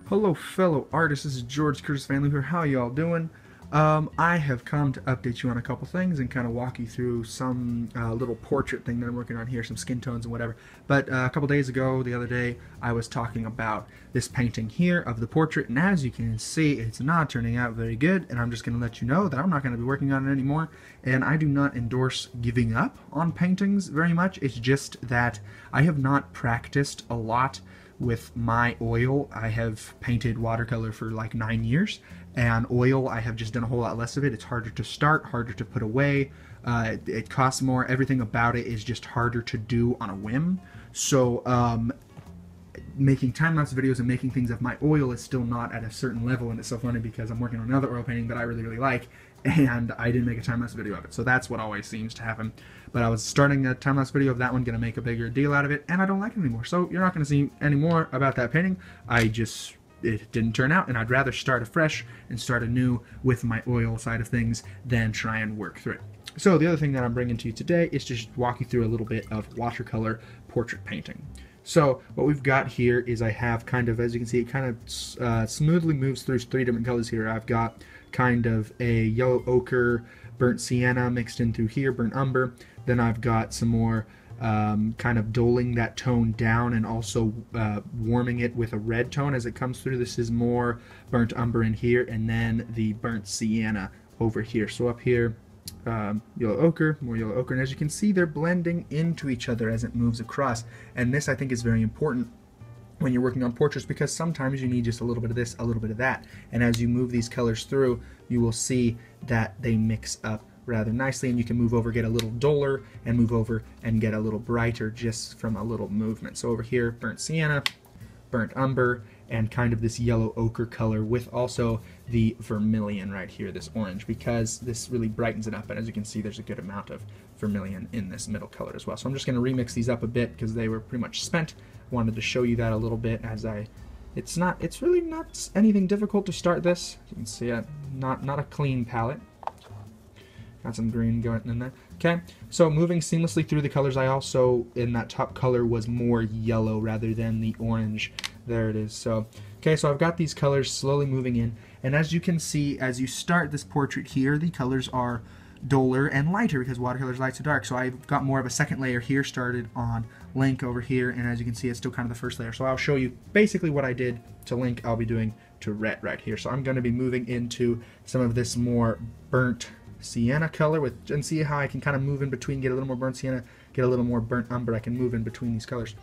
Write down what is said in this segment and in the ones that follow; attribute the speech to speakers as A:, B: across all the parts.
A: Hello fellow artists, this is George Curtis Family here. How y'all doing? I have come to update you on a couple things and kind of walk you through some little portrait thing that I'm working on here, some skin tones and whatever. But a couple days ago, the other day, I was talking about this painting here of the portrait, and as you can see, it's not turning out very good, and I'm just going to let you know that I'm not going to be working on it anymore, and I do not endorse giving up on paintings very much. It's just that I have not practiced a lot with my oil. I have painted watercolor for like 9 years, and oil I have just done a whole lot less of it. It's harder to start, harder to put away, it costs more. Everything about it is just harder to do on a whim. So making time-lapse videos and making things of my oil is still not at a certain level, and it's so funny because I'm working on another oil painting that I really like, and I didn't make a time-lapse video of it. So that's what always seems to happen. But I was starting a time-lapse video of that one, gonna make a bigger deal out of it, and I don't like it anymore. So you're not gonna see any more about that painting. It didn't turn out, and I'd rather start afresh and start anew with my oil side of things than try and work through it. So the other thing that I'm bringing to you today is to just walk you through a little bit of watercolor portrait painting. So what we've got here is I have kind of, as you can see, it kind of smoothly moves through 3 different colors here. I've got kind of a yellow ochre, burnt sienna mixed in through here, burnt umber. Then I've got some more kind of doling that tone down and also warming it with a red tone as it comes through. This is more burnt umber in here, and then the burnt sienna over here. So up here, yellow ochre, more yellow ochre, and as you can see, they're blending into each other as it moves across. And this, I think, is very important when you're working on portraits, because sometimes you need just a little bit of this, a little bit of that, and as you move these colors through, you will see that they mix up rather nicely, and you can move over, get a little duller, and move over and get a little brighter just from a little movement. So over here, burnt sienna, burnt umber, and kind of this yellow ochre color with also the vermilion right here, this orange, because this really brightens it up, and as you can see, there's a good amount of vermilion in this middle color as well. So I'm just going to remix these up a bit because they were pretty much spent. Wanted to show you that a little bit as it's really not anything difficult to start this. You can see it, not a clean palette. Got some green going in there. Okay, so moving seamlessly through the colors, I also, in that top color, was more yellow rather than the orange. There it is. So, okay, so I've got these colors slowly moving in, and as you can see, as you start this portrait here, the colors are duller and lighter because watercolor's light to dark. So I've got more of a second layer here started on Link over here, and as you can see, it's still kind of the first layer. So I'll show you basically what I did to Link, I'll be doing to Rhett right here. So I'm going to be moving into some of this more burnt sienna color and see how I can kind of move in between, get a little more burnt sienna, get a little more burnt umber. I can move in between these colors.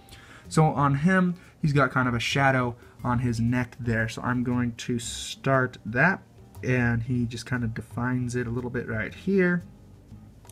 A: So on him, he's got kind of a shadow on his neck there, so I'm going to start that, and he just kind of defines it a little bit right here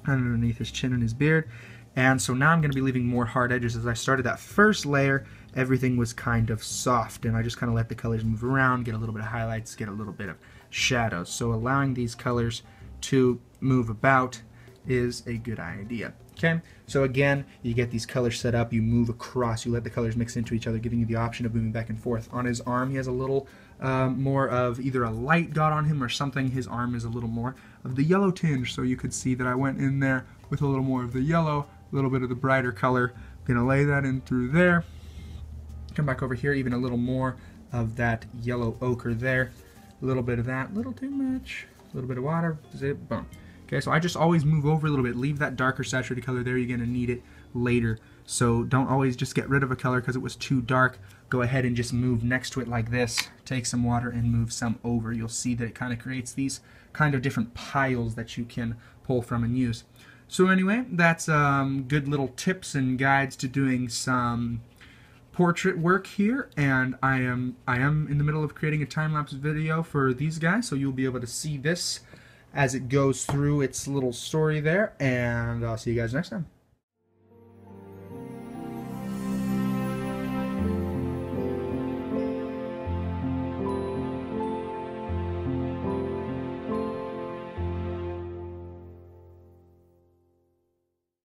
A: underneath his chin and his beard. And so now I'm going to be leaving more hard edges. As I started that first layer, everything was kind of soft, and I just kind of let the colors move around, get a little bit of highlights, get a little bit of shadows. So allowing these colors to move about is a good idea. Okay, so again, you get these colors set up, you move across, you let the colors mix into each other, giving you the option of moving back and forth. On his arm, he has a little more of either a light dot on him or something. His arm is a little more of the yellow tinge, so you could see that I went in there with a little more of the yellow, a little bit of the brighter color. I'm gonna lay that in through there. Come back over here, even a little more of that yellow ochre there. A little bit of that, a little too much. A little bit of water, zip, boom. Okay, so I just always move over a little bit, leave that darker saturated color there. You're gonna need it later. So don't always just get rid of a color because it was too dark. Go ahead and just move next to it like this. Take some water and move some over. You'll see that it kind of creates these kind of different piles that you can pull from and use. So anyway, that's good little tips and guides to doing some portrait work here, and I am in the middle of creating a time-lapse video for these guys, so you'll be able to see this as it goes through its little story there, and I'll see you guys next time.